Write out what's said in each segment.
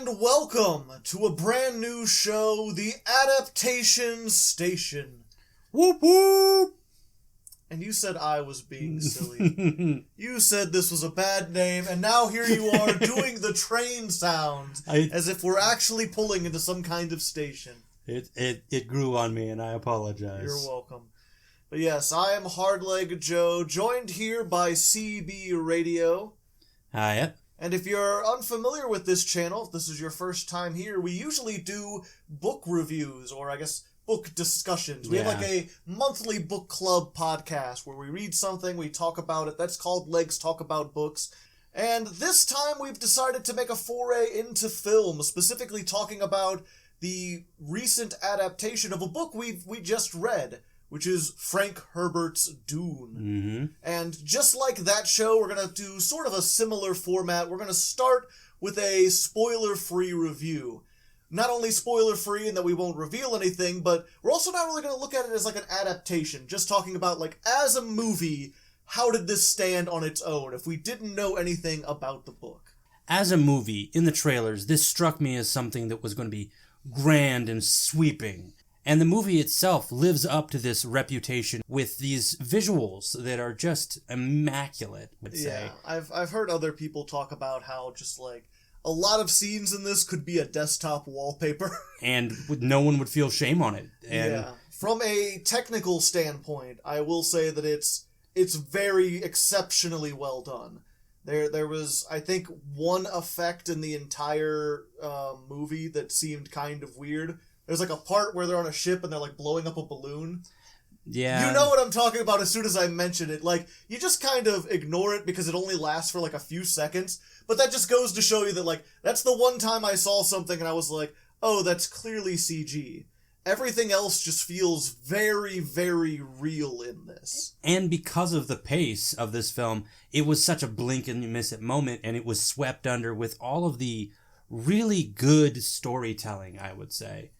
And welcome to a brand new show, the Adaptation Station. Whoop whoop! And you said I was being silly. You said this was a bad name, and now here you are doing the train sound as if we're actually pulling into some kind of station. It grew on me, and I apologize. You're welcome. But yes, I am Hardleg Joe, joined here by C.B Radio. Hiya. And if you're unfamiliar with this channel, if this is your first time here, we usually do book reviews, or I guess book discussions. We have like a monthly book club podcast where we read something, we talk about it. That's called Legs Talk About Books. And this time we've decided to make a foray into film, specifically talking about the recent adaptation of a book we just read, which is Frank Herbert's Dune. Mm-hmm. And just like that show, we're going to do sort of a similar format. We're going to start with a spoiler-free review. Not only spoiler-free in that we won't reveal anything, but we're also not really going to look at it as like an adaptation. Just talking about, like, as a movie, how did this stand on its own if we didn't know anything about the book? As a movie, in the trailers, this struck me as something that was going to be grand and sweeping. And the movie itself lives up to this reputation with these visuals that are just immaculate, I would say. Yeah, I've heard other people talk about how just, like, a lot of scenes in this could be a desktop wallpaper. And no one would feel shame on it. And yeah. From a technical standpoint, I will say that it's very exceptionally well done. There was, I think, one effect in the entire movie that seemed kind of weird. There's like a part where they're on a ship and they're like blowing up a balloon. Yeah. You know what I'm talking about as soon as I mention it. Like, you just kind of ignore it because it only lasts for like a few seconds. But that just goes to show you that, like, that's the one time I saw something and I was like, oh, that's clearly CG. Everything else just feels very, very real in this. And because of the pace of this film, it was such a blink and you miss it moment, and it was swept under with all of the really good storytelling, I would say.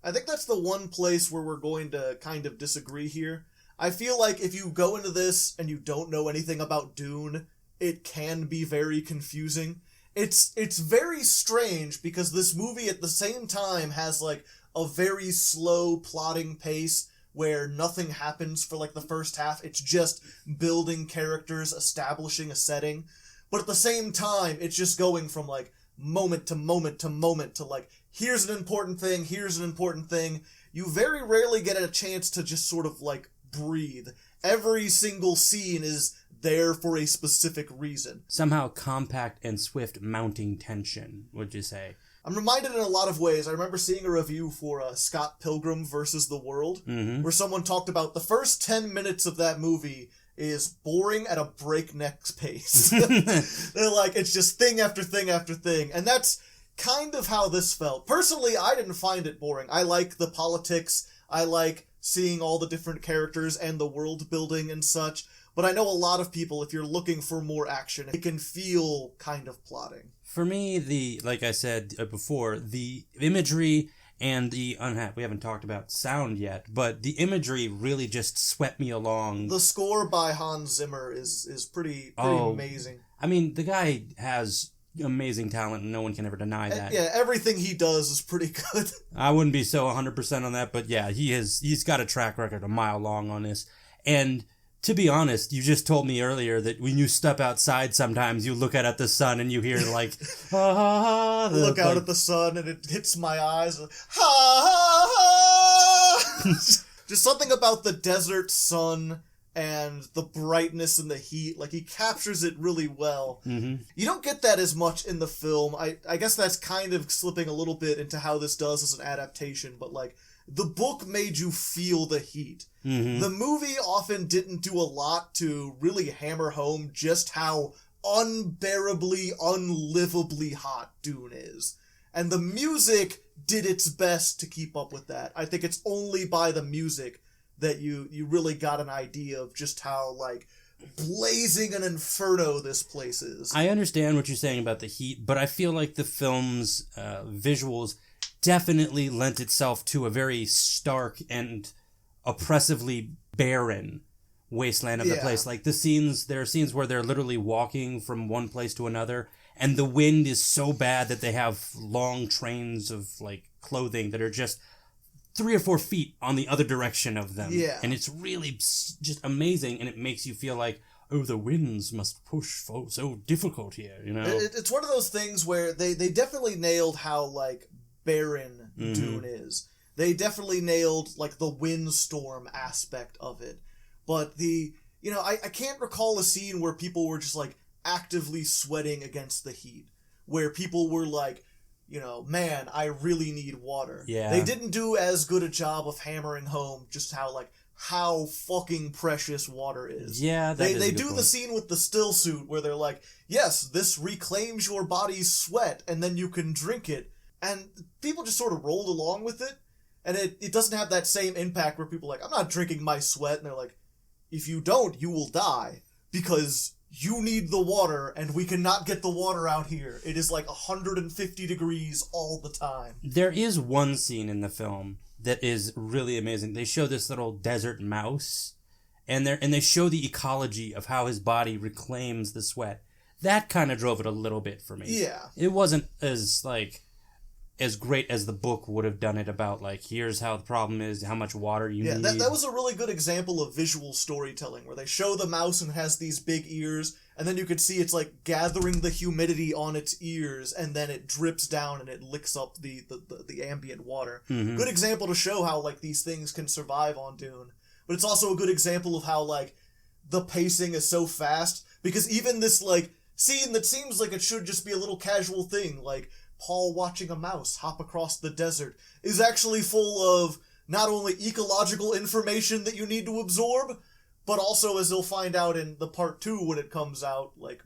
I think that's the one place where we're going to kind of disagree here. I feel like if you go into this and you don't know anything about Dune, it can be very confusing. It's very strange because this movie at the same time has like a very slow plotting pace where nothing happens for like the first half. It's just building characters, establishing a setting. But at the same time, it's just going from like moment to moment to moment to like, here's an important thing, here's an important thing. You very rarely get a chance to just sort of like breathe. Every single scene is there for a specific reason. Somehow compact and swift mounting tension, would you say? I'm reminded in a lot of ways. I remember seeing a review for Scott Pilgrim versus the World, where someone talked about the first 10 minutes of that movie is boring at a breakneck pace. They're like, it's just thing after thing after thing. And that's kind of how this felt. Personally, I didn't find it boring. I like the politics. I like seeing all the different characters and the world building and such. But I know a lot of people, if you're looking for more action, it can feel kind of plotting. For me, like I said before, the imagery and we haven't talked about sound yet, but the imagery really just swept me along. The score by Hans Zimmer is pretty amazing. I mean, the guy has amazing talent, and no one can ever deny that. Yeah, everything he does is pretty good. I wouldn't be so 100% on that, but yeah, he's got a track record a mile long on this. And to be honest, you just told me earlier that when you step outside sometimes you look out at the sun and you hear like, look out at the sun and it hits my eyes. Ha, just something about the desert sun and the brightness and the heat. Like, he captures it really well. Mm-hmm. You don't get that as much in the film. I guess that's kind of slipping a little bit into how this does as an adaptation, but like, the book made you feel the heat. Mm-hmm. The movie often didn't do a lot to really hammer home just how unbearably, unlivably hot Dune is. And the music did its best to keep up with that. I think it's only by the music that you really got an idea of just how, like, blazing an inferno this place is. I understand what you're saying about the heat, but I feel like the film's visuals definitely lent itself to a very stark and oppressively barren wasteland of the place. Like, there are scenes where they're literally walking from one place to another, and the wind is so bad that they have long trains of like clothing that are just 3 or 4 feet on the other direction of them. Yeah. And it's really just amazing, and it makes you feel like, oh, the winds must push so difficult here, you know? It's one of those things where they definitely nailed how, like, barren Dune is. They definitely nailed, like, the windstorm aspect of it. But I can't recall a scene where people were just, like, actively sweating against the heat. Where people were like, man, I really need water. Yeah. They didn't do as good a job of hammering home just how fucking precious water is. Yeah, they do the scene with the still suit where they're like, yes, this reclaims your body's sweat and then you can drink it. And people just sort of rolled along with it. And it doesn't have that same impact where people are like, I'm not drinking my sweat. And they're like, if you don't, you will die. Because you need the water, and we cannot get the water out here. It is like 150 degrees all the time. There is one scene in the film that is really amazing. They show this little desert mouse, and they show the ecology of how his body reclaims the sweat. That kind of drove it a little bit for me. Yeah. It wasn't as great as the book would have done it about, like, here's how the problem is, how much water you need. Yeah, that was a really good example of visual storytelling, where they show the mouse and it has these big ears, and then you could see it's, like, gathering the humidity on its ears, and then it drips down and it licks up the ambient water. Mm-hmm. Good example to show how, like, these things can survive on Dune. But it's also a good example of how, like, the pacing is so fast, because even this, like, scene that seems like it should just be a little casual thing, like Paul watching a mouse hop across the desert, is actually full of not only ecological information that you need to absorb, but also, as you'll find out in the part 2 when it comes out, like,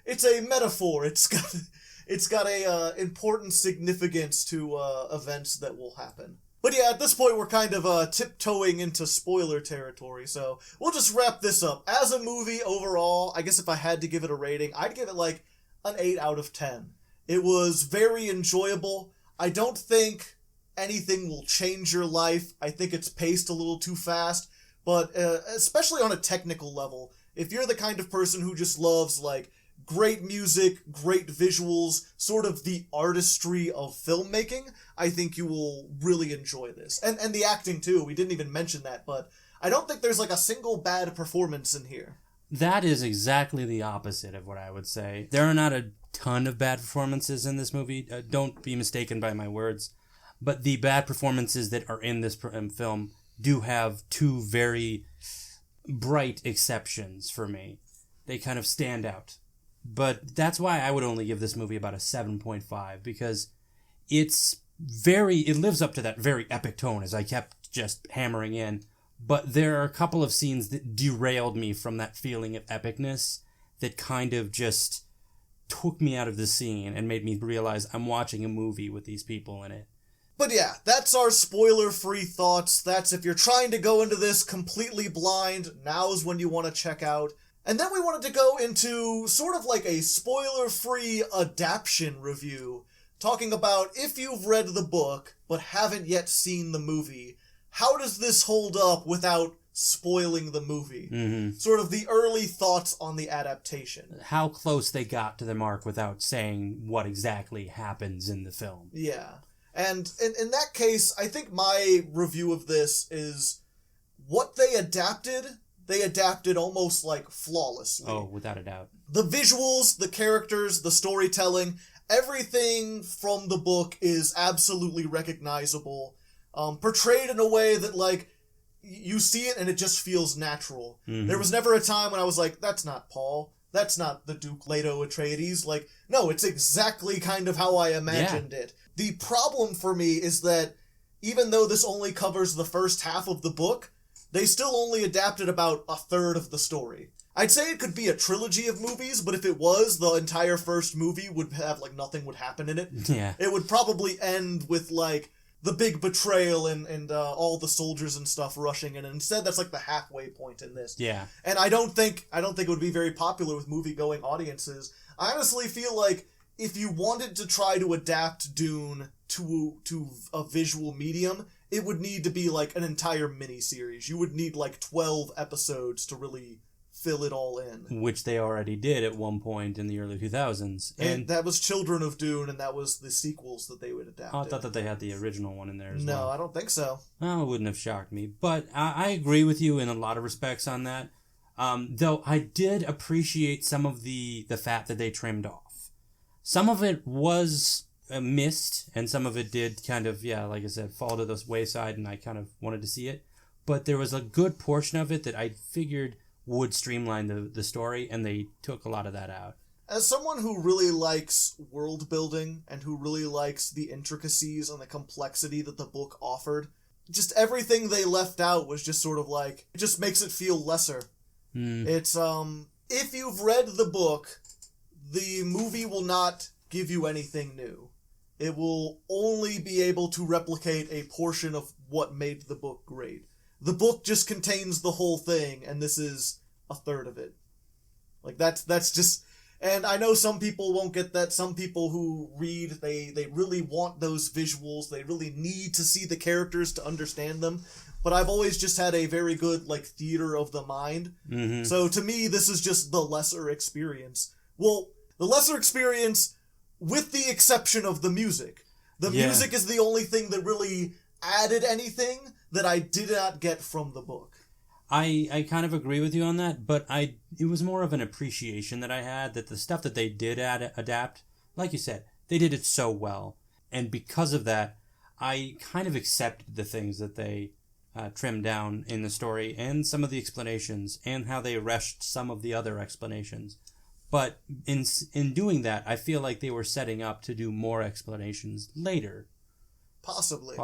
it's a metaphor. It's got a important significance to events that will happen. But yeah, at this point we're kind of tiptoeing into spoiler territory, so we'll just wrap this up. As a movie overall, I guess if I had to give it a rating, I'd give it like an 8 out of 10. It was very enjoyable. I don't think anything will change your life. I think it's paced a little too fast, but especially on a technical level, if you're the kind of person who just loves, like, great music, great visuals, sort of the artistry of filmmaking, I think you will really enjoy this. And the acting, too. We didn't even mention that, but I don't think there's, like, a single bad performance in here. That is exactly the opposite of what I would say. There are not a ton of bad performances in this movie. Don't be mistaken by my words. But the bad performances that are in this film do have 2 very bright exceptions for me. They kind of stand out. But that's why I would only give this movie about a 7.5, because it lives up to that very epic tone, as I kept just hammering in. But there are a couple of scenes that derailed me from that feeling of epicness that kind of just took me out of the scene and made me realize I'm watching a movie with these people in it. But yeah, that's our spoiler-free thoughts. That's if you're trying to go into this completely blind, now's when you want to check out. And then we wanted to go into sort of like a spoiler-free adaptation review, talking about if you've read the book but haven't yet seen the movie, how does this hold up without spoiling the movie? Mm-hmm. Sort of the early thoughts on the adaptation. How close they got to the mark without saying what exactly happens in the film. Yeah. And in that case, I think my review of this is what they adapted almost like flawlessly. Oh, without a doubt. The visuals, the characters, the storytelling, everything from the book is absolutely recognizable. Portrayed in a way that, like, you see it and it just feels natural. Mm-hmm. There was never a time when I was like, that's not Paul. That's not the Duke Leto Atreides. Like, no, it's exactly kind of how I imagined it. The problem for me is that even though this only covers the first half of the book, they still only adapted about a third of the story. I'd say it could be a trilogy of movies, but if it was, the entire first movie would have, like, nothing would happen in it. Yeah. It would probably end with, like, the big betrayal and all the soldiers and stuff rushing in. And instead, that's like the halfway point in this. Yeah. And I don't think it would be very popular with movie-going audiences. I honestly feel like if you wanted to try to adapt Dune to a visual medium, it would need to be like an entire mini-series. You would need like 12 episodes to really fill it all in. Which they already did at one point in the early 2000s. And that was Children of Dune, and that was the sequels that they would adapt. Oh, I thought that they had the original one in there as well. No, I don't think so. Oh, it wouldn't have shocked me. But I agree with you in a lot of respects on that. Though I did appreciate some of the fat that they trimmed off. Some of it was missed, and some of it did kind of, like I said, fall to the wayside, and I kind of wanted to see it. But there was a good portion of it that I figured would streamline the story, and they took a lot of that out. As someone who really likes world building and who really likes the intricacies and the complexity that the book offered, just everything they left out was just sort of like, it just makes it feel lesser. It's, if you've read the book, the movie will not give you anything new. It will only be able to replicate a portion of what made the book great. The book just contains the whole thing, and this is a third of it. Like, that's just... And I know some people won't get that. Some people who read, they really want those visuals. They really need to see the characters to understand them. But I've always just had a very good, like, theater of the mind. Mm-hmm. So to me, this is just the lesser experience. Well, the lesser experience with the exception of the music. The music is the only thing that really added anything that I did not get from the book. I kind of agree with you on that, but it was more of an appreciation that I had that the stuff that they did adapt, like you said, they did it so well. And because of that, I kind of accepted the things that they trimmed down in the story and some of the explanations and how they rushed some of the other explanations. But in doing that, I feel like they were setting up to do more explanations later. Possibly,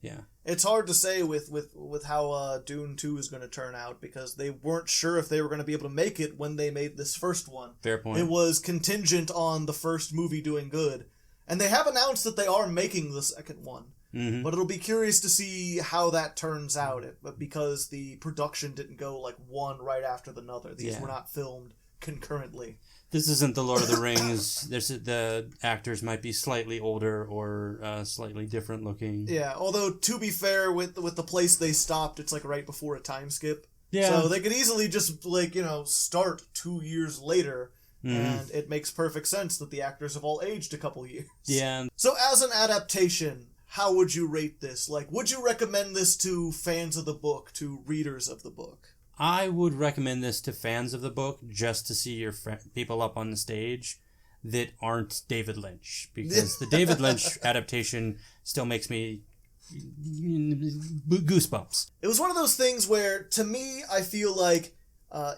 yeah. It's hard to say with how Dune 2 is going to turn out because they weren't sure if they were going to be able to make it when they made this first one. Fair point. It was contingent on the first movie doing good. And they have announced that they are making the second one. Mm-hmm. But it'll be curious to see how that turns out because the production didn't go like one right after the other. These were not filmed concurrently. This isn't the Lord of the Rings. The actors might be slightly older or slightly different looking. Yeah, although to be fair, with the place they stopped, it's like right before a time skip. Yeah. So they could easily just start 2 years later, and it makes perfect sense that the actors have all aged a couple years. Yeah. So as an adaptation, how would you rate this? Like, would you recommend this to fans of the book, to readers of the book? I would recommend this to fans of the book just to see your people up on the stage that aren't David Lynch. Because the David Lynch adaptation still makes me goosebumps. It was one of those things where, to me, I feel like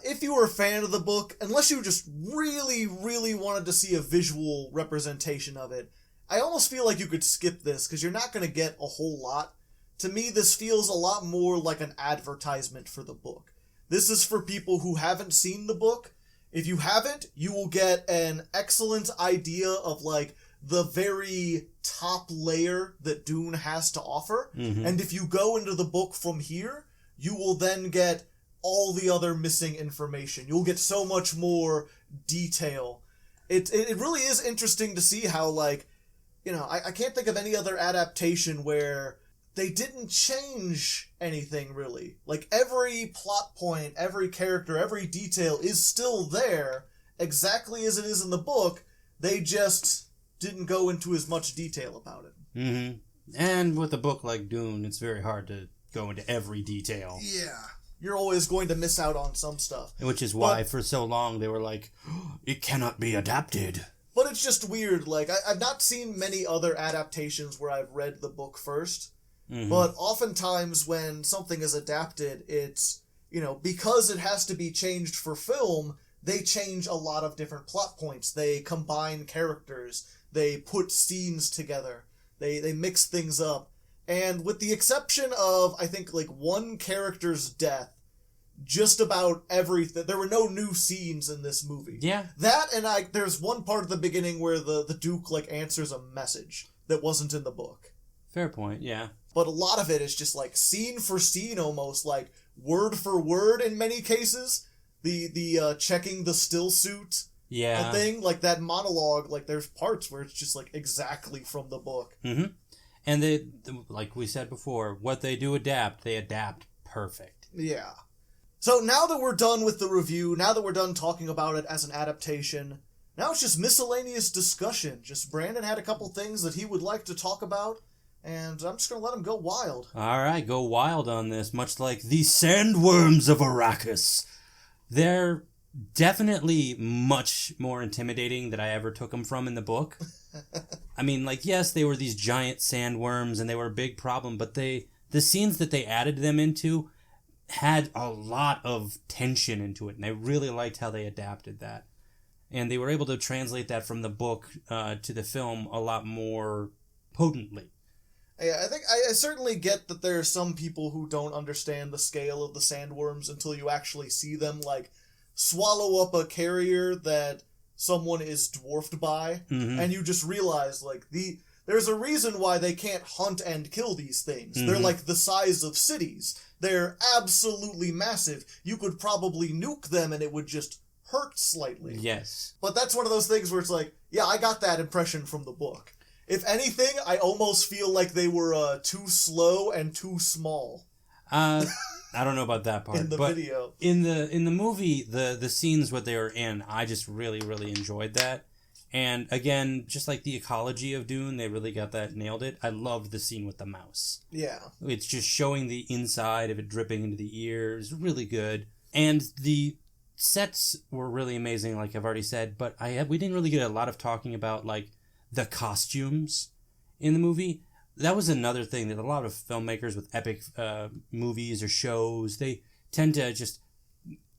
if you were a fan of the book, unless you just really, really wanted to see a visual representation of it, I almost feel like you could skip this because you're not going to get a whole lot. To me, this feels a lot more like an advertisement for the book. This is for people who haven't seen the book. If you haven't, you will get an excellent idea of like the very top layer that Dune has to offer. Mm-hmm. And if you go into the book from here, you will then get all the other missing information. You'll get so much more detail. It really is interesting to see how like, I can't think of any other adaptation where they didn't change anything, really. Like, every plot point, every character, every detail is still there, exactly as it is in the book. They just didn't go into as much detail about it. Mm-hmm. And with a book like Dune, it's very hard to go into every detail. Yeah. You're always going to miss out on some stuff. Which is why, for so long, they were like, it cannot be adapted. But it's just weird. Like, I've not seen many other adaptations where I've read the book first. Mm-hmm. But oftentimes when something is adapted, it's, because it has to be changed for film, they change a lot of different plot points. They combine characters. They put scenes together. They mix things up. And with the exception of, I think, like, one character's death, just about everything. There were no new scenes in this movie. Yeah. That, and there's one part at the beginning where the Duke, like, answers a message that wasn't in the book. Fair point, yeah. But a lot of it is just like scene for scene almost, like word for word in many cases. The checking the still suit thing, like that monologue, like there's parts where it's just like exactly from the book. Mm-hmm. And they, like we said before, what they do adapt, they adapt perfect. Yeah. So now that we're done with the review, now that we're done talking about it as an adaptation, now it's just miscellaneous discussion. Just Brandon had a couple things that he would like to talk about, and I'm just going to let him go wild. All right, go wild on this, much like the Sandworms of Arrakis. They're definitely much more intimidating than I ever took them from in the book. I mean, like, yes, they were these giant sandworms, and they were a big problem, but the scenes that they added them into had a lot of tension into it, and I really liked how they adapted that. And they were able to translate that from the book to the film a lot more potently. Yeah, I think I certainly get that there are some people who don't understand the scale of the sandworms until you actually see them, like, swallow up a carrier that someone is dwarfed by, and you just realize, like, there's a reason why they can't hunt and kill these things. They're, like, the size of cities. They're absolutely massive. You could probably nuke them and it would just hurt slightly. Yes. But that's one of those things where it's like, yeah, I got that impression from the book. If anything, I almost feel like they were too slow and too small. I don't know about that part. In the video. In the movie, the scenes what they were in, I just really, really enjoyed that. And again, just like the ecology of Dune, they really got that, nailed it. I loved the scene with the mouse. Yeah. It's just showing the inside of it dripping into the ears. Really good. And the sets were really amazing, like I've already said, but we didn't really get a lot of talking about, like, the costumes in the movie. That was another thing that a lot of filmmakers with epic movies or shows, they tend to just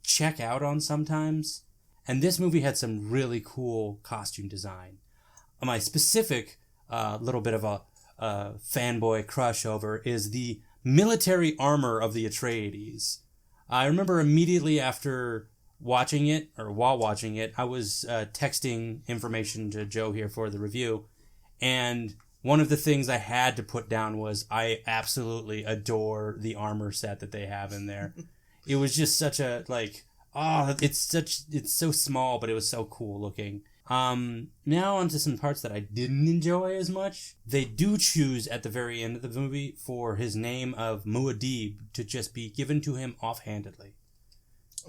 check out on sometimes. And this movie had some really cool costume design. My specific little bit of a fanboy crush over is the military armor of the Atreides. I remember immediately after watching it, or while watching it, I was texting information to Joe here for the review, and one of the things I had to put down was I absolutely adore the armor set that they have in there. It was just such a, like, it's so small, but it was so cool looking. Now onto some parts that I didn't enjoy as much. They do choose at the very end of the movie for his name of Muad'Dib to just be given to him offhandedly.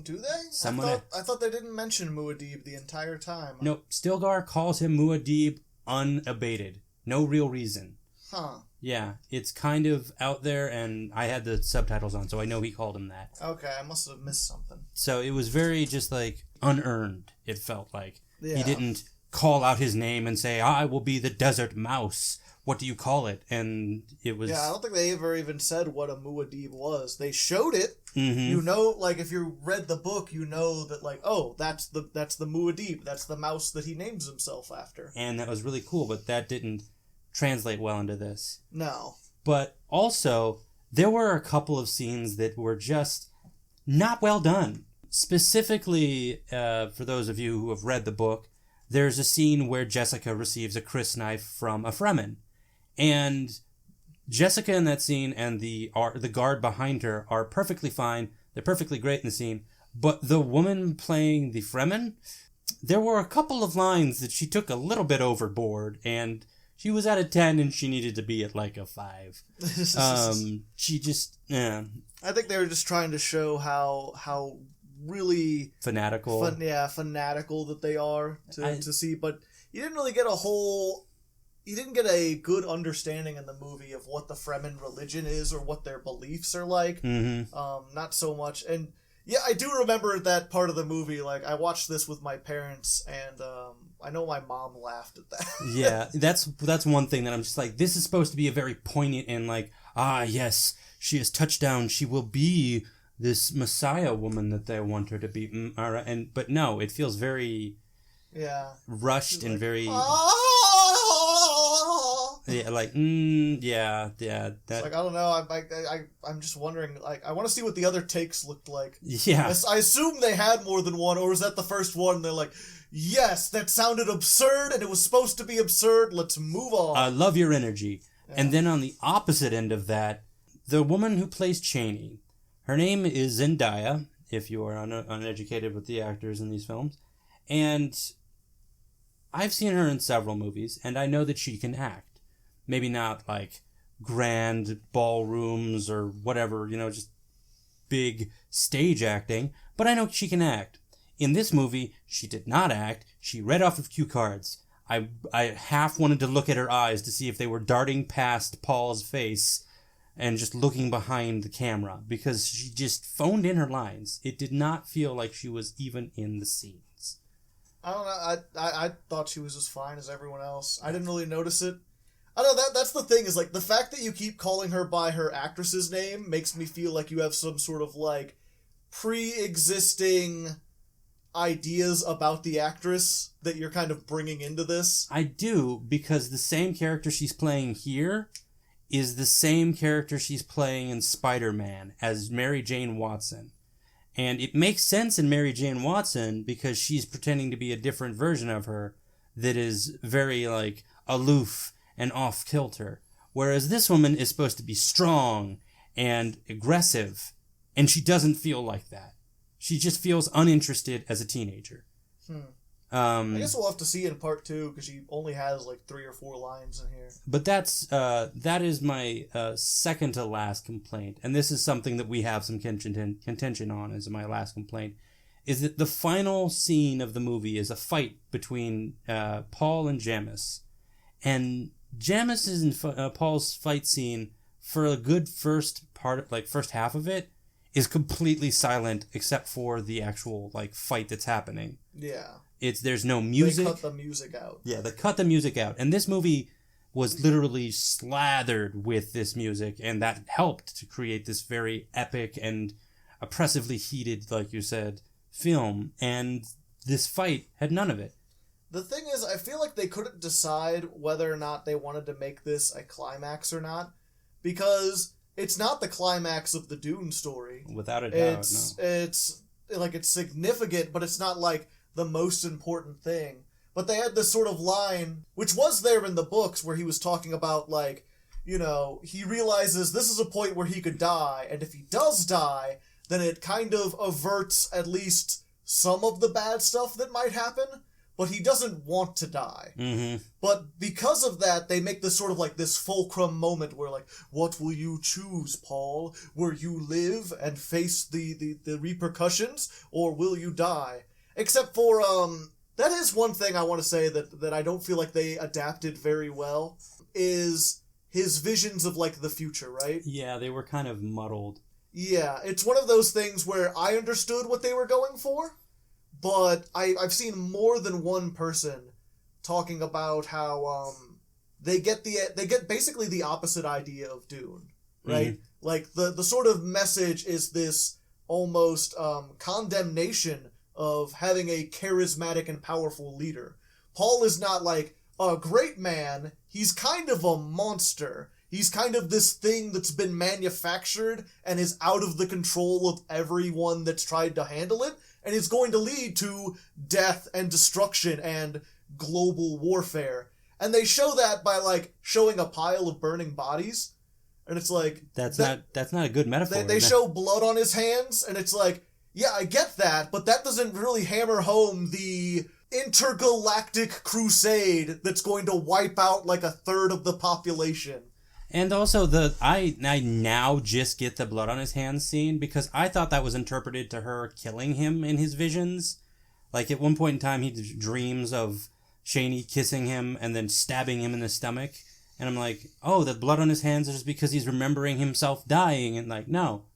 Do they? I thought they didn't mention Muad'Dib the entire time. No, Stilgar calls him Muad'Dib unabated. No real reason. Huh. Yeah, it's kind of out there, and I had the subtitles on, so I know he called him that. Okay, I must have missed something. So it was very just, like, unearned, it felt like. Yeah. He didn't call out his name and say, I will be the desert mouse. What do you call it? And it was... Yeah, I don't think they ever even said what a Muad'Dib was. They showed it. Mm-hmm. You know, like, if you read the book, you know that, like, oh, that's the Muad'Dib. That's the mouse that he names himself after. And that was really cool, but that didn't translate well into this. No. But also, there were a couple of scenes that were just not well done. Specifically, for those of you who have read the book, there's a scene where Jessica receives a crysknife from a Fremen. And Jessica in that scene and the guard behind her are perfectly fine. They're perfectly great in the scene. But the woman playing the Fremen, there were a couple of lines that she took a little bit overboard, and she was at a 10 and she needed to be at like a 5. She just, yeah. I think they were just trying to show how really fanatical that they are to see, but you didn't really get you didn't get a good understanding in the movie of what the Fremen religion is or what their beliefs are like. Mm-hmm. Not so much. And yeah, I do remember that part of the movie. Like, I watched this with my parents, and I know my mom laughed at that. Yeah, that's one thing that I'm just like, this is supposed to be a very poignant and like, yes, she has touched down. She will be this Messiah woman that they want her to be. All right, but no, it feels very rushed and very. Yeah, like, yeah. That, it's like, I don't know. I'm just wondering. Like, I want to see what the other takes looked like. Yeah. I assume they had more than one, or was that the first one? And they're like, yes, that sounded absurd, and it was supposed to be absurd. Let's move on. I love your energy. Yeah. And then on the opposite end of that, the woman who plays Chani, her name is Zendaya, if you are uneducated with the actors in these films, and I've seen her in several movies, and I know that she can act. Maybe not like grand ballrooms or whatever, just big stage acting, but I know she can act. In this movie, she did not act. She read off of cue cards. I half wanted to look at her eyes to see if they were darting past Paul's face and just looking behind the camera, because she just phoned in her lines. It did not feel like she was even in the scenes. I don't know. I thought she was as fine as everyone else. I didn't really notice it. I don't know, that's the thing, is like the fact that you keep calling her by her actress's name makes me feel like you have some sort of like pre-existing ideas about the actress that you're kind of bringing into this. I do, because the same character she's playing here is the same character she's playing in Spider-Man as Mary Jane Watson. And it makes sense in Mary Jane Watson because she's pretending to be a different version of her that is very, like, aloof and off-kilter. Whereas this woman is supposed to be strong and aggressive, and she doesn't feel like that. She just feels uninterested as a teenager. I guess we'll have to see in part 2, because she only has like 3 or 4 lines in here. But that is my second to last complaint, and this is something that we have some contention on as my last complaint, is that the final scene of the movie is a fight between Paul and Jamis. And Jamis is in Paul's fight scene for a good first half of it, is completely silent except for the actual like fight that's happening. Yeah. There's no music. They cut the music out. Yeah, they cut the music out. And this movie was literally slathered with this music, and that helped to create this very epic and oppressively heated, like you said, film. And this fight had none of it. The thing is, I feel like they couldn't decide whether or not they wanted to make this a climax or not, because it's not the climax of the Dune story. Without a doubt, no. It's significant, but it's not like the most important thing. But they had this sort of line, which was there in the books, where he was talking about, like, you know, he realizes this is a point where he could die, and if he does die, then it kind of averts at least some of the bad stuff that might happen, but he doesn't want to die. Mm-hmm. But because of that, they make this sort of like this fulcrum moment where, like, what will you choose, Paul? Will you live and face the repercussions, or will you die? Except for, that is one thing I want to say that I don't feel like they adapted very well, is his visions of, like, the future, right? Yeah, they were kind of muddled. Yeah, it's one of those things where I understood what they were going for, but I've seen more than one person talking about how they get basically the opposite idea of Dune, right? Mm-hmm. Like the sort of message is this almost condemnation of having a charismatic and powerful leader. Paul is not like a great man, he's kind of a monster. He's kind of this thing that's been manufactured and is out of the control of everyone that's tried to handle it, and is going to lead to death and destruction and global warfare. And they show that by, like, showing a pile of burning bodies, and it's like... That's not a good metaphor. They show blood on his hands, and it's like, yeah, I get that, but that doesn't really hammer home the intergalactic crusade that's going to wipe out, like, a third of the population. And also, I now just get the blood on his hands scene, because I thought that was interpreted to her killing him in his visions. Like, at one point in time, he dreams of Shaney kissing him and then stabbing him in the stomach. And I'm like, oh, the blood on his hands is just because he's remembering himself dying. And, like, no.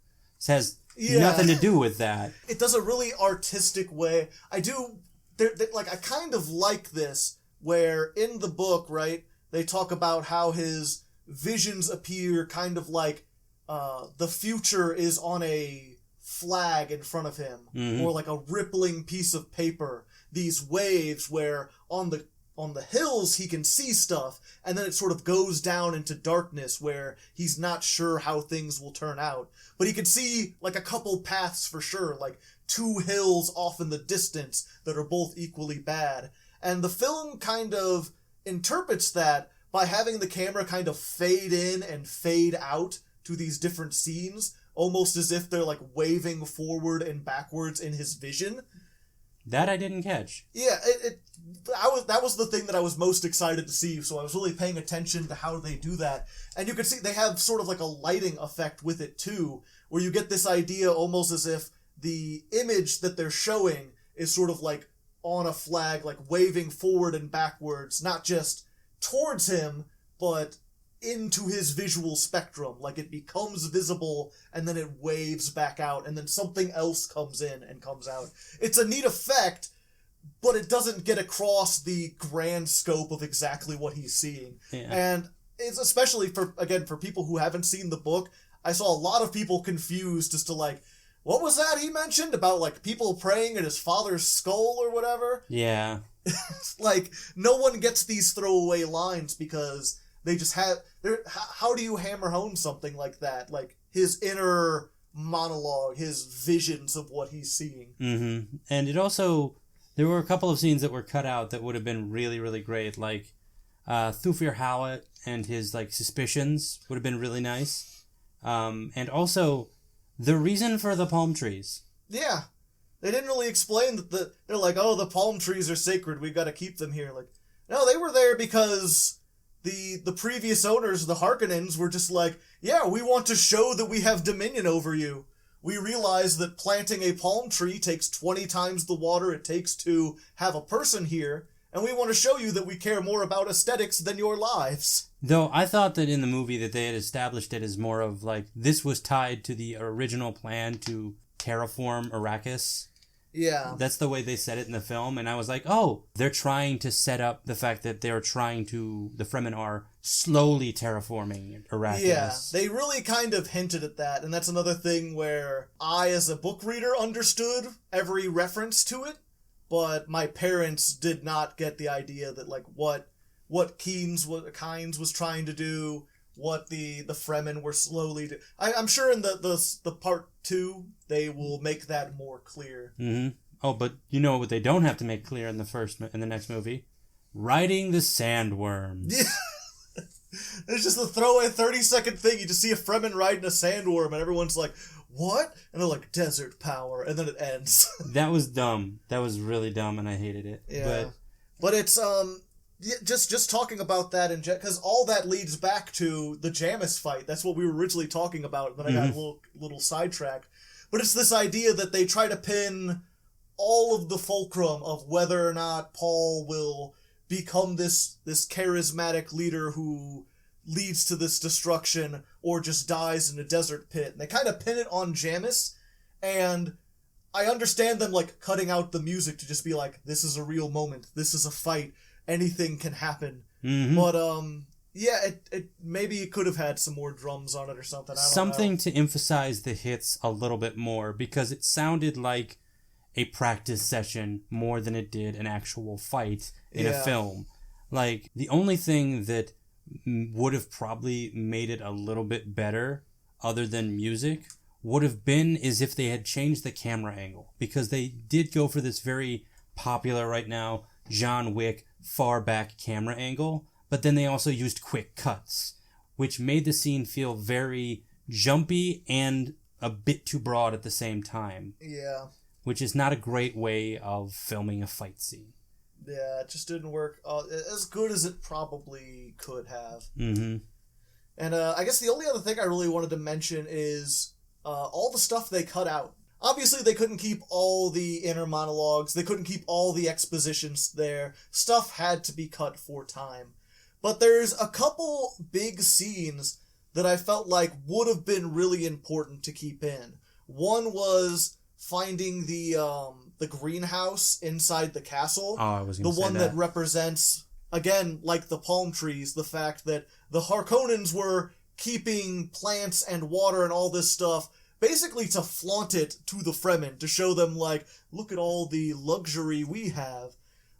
It has nothing to do with that. It does a really artistic way. I kind of like this, where in the book, right, they talk about how his visions appear kind of like the future is on a flag in front of him, mm-hmm. or like a rippling piece of paper. These waves where on the hills he can see stuff, and then it sort of goes down into darkness where he's not sure how things will turn out. But he can see like a couple paths for sure, like 2 hills off in the distance that are both equally bad. And the film kind of interprets that by having the camera kind of fade in and fade out to these different scenes, almost as if they're like waving forward and backwards in his vision. That I didn't catch. Yeah, that was the thing that I was most excited to see, so I was really paying attention to how they do that. And you can see they have sort of like a lighting effect with it too, where you get this idea almost as if the image that they're showing is sort of like on a flag, like waving forward and backwards, not just towards him, but into his visual spectrum. Like it becomes visible and then it waves back out and then something else comes in and comes out. It's a neat effect, but it doesn't get across the grand scope of exactly what he's seeing. Yeah. And it's especially for people who haven't seen the book, I saw a lot of people confused as to like, what was that he mentioned about like people praying at his father's skull or whatever? Yeah. Like no one gets these throwaway lines because they just have... How do you hammer home something like that? Like, his inner monologue, his visions of what he's seeing. Mm-hmm. And it also... There were a couple of scenes that were cut out that would have been really, really great. Like, Thufir Hawat and his, like, suspicions would have been really nice. And also, the reason for the palm trees. Yeah. They didn't really explain that they're like, oh, the palm trees are sacred, we've got to keep them here. Like, no, they were there because... The previous owners, the Harkonnens, were just like, yeah, we want to show that we have dominion over you. We realize that planting a palm tree takes 20 times the water it takes to have a person here, and we want to show you that we care more about aesthetics than your lives. Though I thought that in the movie that they had established it as more of like, this was tied to the original plan to terraform Arrakis. Yeah. That's the way they said it in the film, and I was like, oh, they're trying to set up the fact that the Fremen are slowly terraforming Arrakis. Yeah, they really kind of hinted at that, and that's another thing where I, as a book reader, understood every reference to it, but my parents did not get the idea that, like, what Kynes was trying to do, what the Fremen were slowly doing. I'm sure in the part 2, they will make that more clear. Mm-hmm. Oh, but you know what they don't have to make clear in the next movie? Riding the Sandworms. Yeah. It's just a throwaway 30-second thing. You just see a Fremen riding a sandworm, and everyone's like, what? And they're like, desert power, and then it ends. That was dumb. That was really dumb, and I hated it. Yeah. But it's, just talking about that, because all that leads back to the Jamis fight. That's what we were originally talking about, but I got a little sidetracked. But it's this idea that they try to pin all of the fulcrum of whether or not Paul will become this charismatic leader who leads to this destruction or just dies in a desert pit. And they kind of pin it on Jamis, and I understand them like cutting out the music to just be like, this is a real moment, this is a fight, anything can happen. Mm-hmm. But yeah, it maybe it could have had some more drums on it or something. I don't know. To emphasize the hits a little bit more, because it sounded like a practice session more than it did an actual fight in a film. Like, the only thing that would have probably made it a little bit better, other than music, would have been is if they had changed the camera angle. Because they did go for this very popular right now John Wick far back camera angle, but then they also used quick cuts, which made the scene feel very jumpy and a bit too broad at the same time. Yeah. Which is not a great way of filming a fight scene. Yeah, it just didn't work as good as it probably could have. Mm-hmm. And I guess the only other thing I really wanted to mention is all the stuff they cut out. Obviously, they couldn't keep all the inner monologues. They couldn't keep all the expositions there. Stuff had to be cut for time. But there's a couple big scenes that I felt like would have been really important to keep in. One was finding the greenhouse inside the castle. Oh, I was going to say the one that represents, again, like the palm trees, the fact that the Harkonnens were keeping plants and water and all this stuff basically to flaunt it to the Fremen, to show them, like, look at all the luxury we have.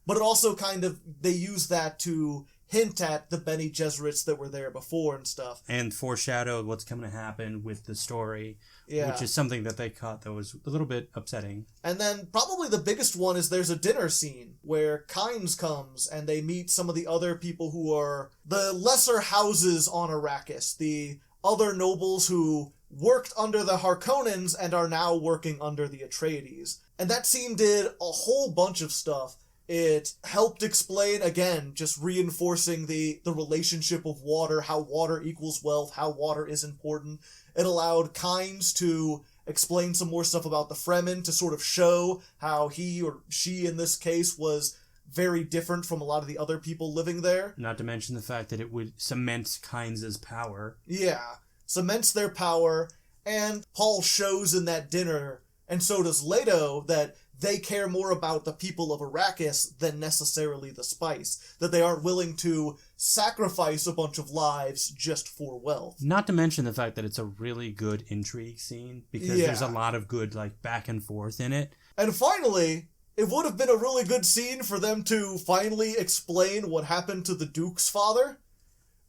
But it also kind of, they use that to hint at the Bene Gesserits that were there before and stuff. And foreshadow what's going to happen with the story, yeah. Which is something that they cut that was a little bit upsetting. And then probably the biggest one is there's a dinner scene where Kynes comes and they meet some of the other people who are the lesser houses on Arrakis, the other nobles who worked under the Harkonnens and are now working under the Atreides. And that scene did a whole bunch of stuff. It helped explain, again, just reinforcing the relationship of water, how water equals wealth, how water is important. It allowed Kynes to explain some more stuff about the Fremen, to sort of show how he, or she in this case, was very different from a lot of the other people living there. Not to mention the fact that it would cement Kynes' power. Yeah, cements their power, and Paul shows in that dinner, and so does Leto, that they care more about the people of Arrakis than necessarily the spice. That they aren't willing to sacrifice a bunch of lives just for wealth. Not to mention the fact that it's a really good intrigue scene, because there's a lot of good, like, back and forth in it. And finally, it would have been a really good scene for them to finally explain what happened to the Duke's father.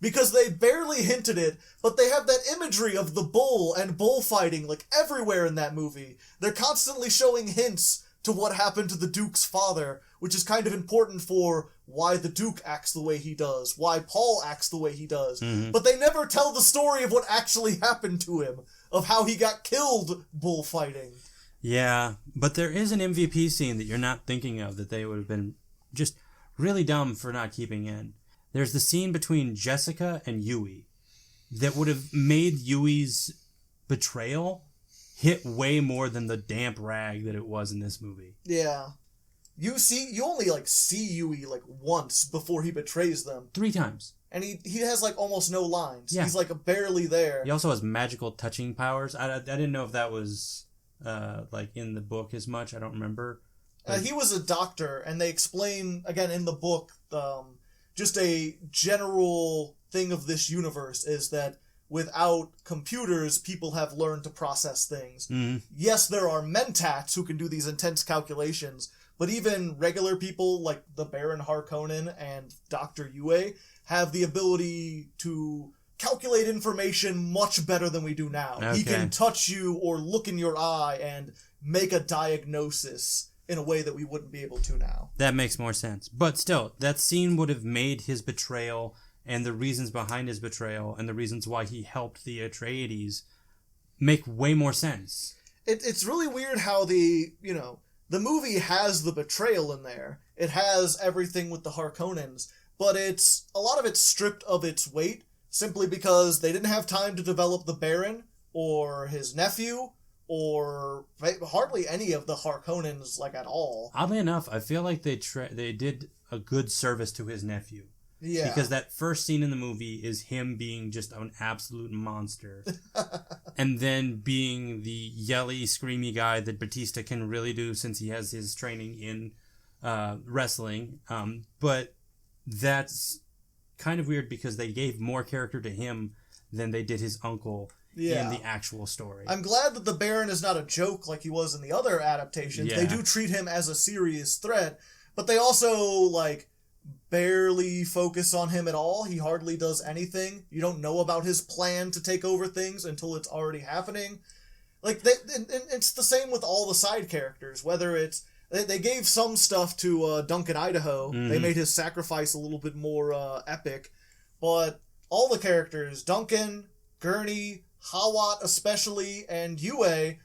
Because they barely hinted it, but they have that imagery of the bull and bullfighting, like, everywhere in that movie. They're constantly showing hints to what happened to the Duke's father, which is kind of important for why the Duke acts the way he does, why Paul acts the way he does. Mm-hmm. But they never tell the story of what actually happened to him, of how he got killed bullfighting. Yeah, but there is an MVP scene that you're not thinking of that they would have been just really dumb for not keeping in. There's the scene between Jessica and Yui that would have made Yui's betrayal hit way more than the damp rag that it was in this movie. Yeah. You only, like, see Yui, like, once before he betrays them. 3 times. And he has, like, almost no lines. Yeah. He's, like, barely there. He also has magical touching powers. I didn't know if that was, like, in the book as much. I don't remember. He was a doctor, and they explain, again, in the book, just a general thing of this universe is that without computers, people have learned to process things. Mm-hmm. Yes, there are mentats who can do these intense calculations, but even regular people like the Baron Harkonnen and Dr. Yue have the ability to calculate information much better than we do now. Okay. He can touch you or look in your eye and make a diagnosis in a way that we wouldn't be able to now. That makes more sense. But still, that scene would have made his betrayal and the reasons behind his betrayal and the reasons why he helped the Atreides make way more sense. It's really weird how the movie has the betrayal in there. It has everything with the Harkonnens, but a lot of it's stripped of its weight simply because they didn't have time to develop the Baron or his nephew or hardly any of the Harkonnens, like, at all. Oddly enough, I feel like they did a good service to his nephew. Yeah. Because that first scene in the movie is him being just an absolute monster. And then being the yelly, screamy guy that Batista can really do since he has his training in wrestling. But that's kind of weird because they gave more character to him than they did his uncle in the actual story. I'm glad that the Baron is not a joke like he was in the other adaptations. Yeah. They do treat him as a serious threat, but they also, like, barely focus on him at all. He hardly does anything. You don't know about his plan to take over things until it's already happening. Like, it's the same with all the side characters, whether it's... They gave some stuff to Duncan Idaho. Mm-hmm. They made his sacrifice a little bit more epic. But all the characters, Duncan, Gurney, Hawat especially, and Yue,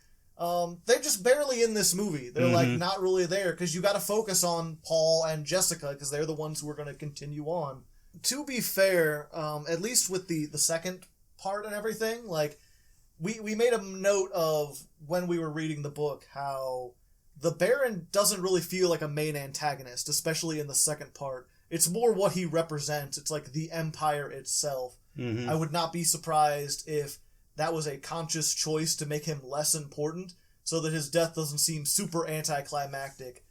they're just barely in this movie. They're, like, not really there, because you gotta focus on Paul and Jessica, because they're the ones who are going to continue on. To be fair, at least with the second part and everything, like, we made a note of, when we were reading the book, how the Baron doesn't really feel like a main antagonist, especially in the second part. It's more what he represents. It's like the Empire itself. Mm-hmm. I would not be surprised if that was a conscious choice to make him less important, so that his death doesn't seem super anticlimactic.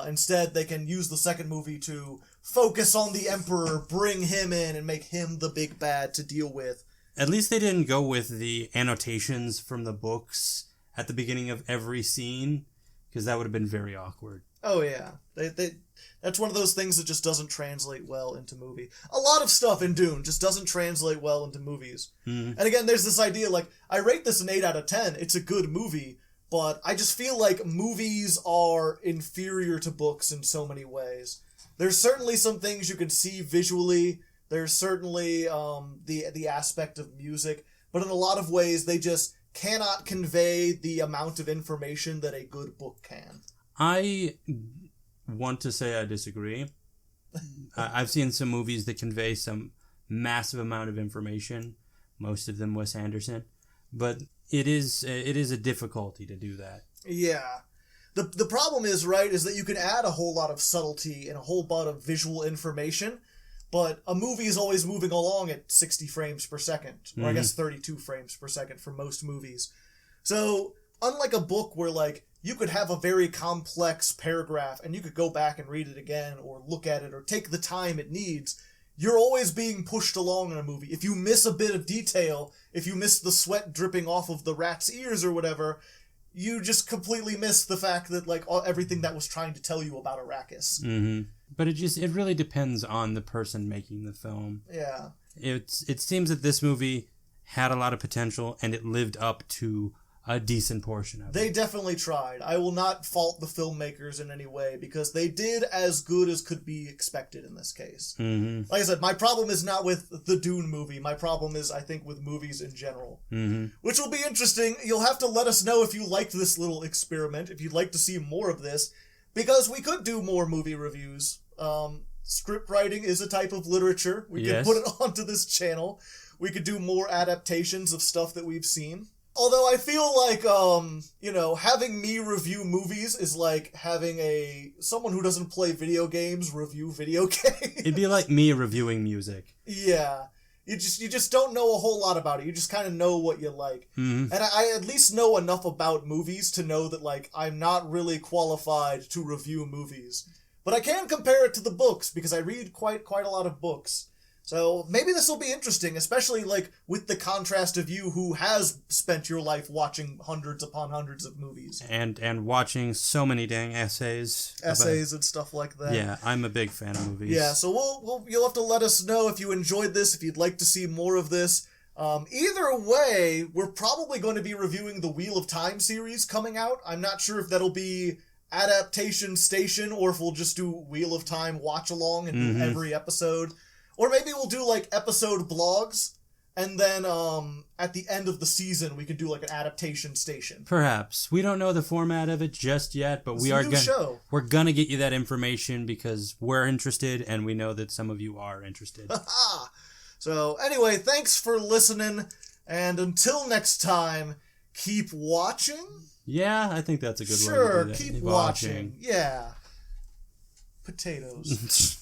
Instead, they can use the second movie to focus on the Emperor, bring him in, and make him the big bad to deal with. At least they didn't go with the annotations from the books at the beginning of every scene, because that would have been very awkward. Oh, yeah. That's one of those things that just doesn't translate well into movie. A lot of stuff in Dune just doesn't translate well into movies. Mm-hmm. And again, there's this idea, like, I rate this an 8 out of 10. It's a good movie, but I just feel like movies are inferior to books in so many ways. There's certainly some things you can see visually. There's certainly the aspect of music. But in a lot of ways, they just cannot convey the amount of information that a good book can. I want to say I disagree. I've seen some movies that convey some massive amount of information, most of them Wes Anderson, but it is a difficulty to do that. Yeah. The problem is, right, is that you can add a whole lot of subtlety and a whole lot of visual information, but a movie is always moving along at 60 frames per second, or I guess 32 frames per second for most movies. So, unlike a book where, like, you could have a very complex paragraph and you could go back and read it again or look at it or take the time it needs, you're always being pushed along in a movie. If you miss a bit of detail, if you miss the sweat dripping off of the rat's ears or whatever, you just completely miss the fact that, like, everything that was trying to tell you about Arrakis. Mm-hmm. But it really depends on the person making the film. Yeah. It seems that this movie had a lot of potential and it lived up to a decent portion of it. They definitely tried. I will not fault the filmmakers in any way because they did as good as could be expected in this case. Mm-hmm. Like I said, my problem is not with the Dune movie. My problem is, I think, with movies in general. Mm-hmm. Which will be interesting. You'll have to let us know if you liked this little experiment, if you'd like to see more of this, because we could do more movie reviews. Script writing is a type of literature. We could put it onto this channel. We could do more adaptations of stuff that we've seen. Although I feel like, having me review movies is like having someone who doesn't play video games review video games. It'd be like me reviewing music. Yeah. You just don't know a whole lot about it. You just kind of know what you like. Mm-hmm. And I at least know enough about movies to know that, like, I'm not really qualified to review movies. But I can compare it to the books because I read quite a lot of books. So maybe this will be interesting, especially, like, with the contrast of you who has spent your life watching hundreds upon hundreds of movies. And watching so many dang essays. And stuff like that. Yeah, I'm a big fan of movies. Yeah, so you'll have to let us know if you enjoyed this, if you'd like to see more of this. Either way, we're probably going to be reviewing the Wheel of Time series coming out. I'm not sure if that'll be Adaptation Station or if we'll just do Wheel of Time watch along and do every episode. Or maybe we'll do, like, episode blogs, and then at the end of the season, we could do, like, an Adaptation Station. Perhaps. We don't know the format of it just yet, but we're gonna get you that information because we're interested, and we know that some of you are interested. So, anyway, thanks for listening, and until next time, keep watching? Yeah, I think that's a good word to do that. Keep watching. Yeah. Potatoes.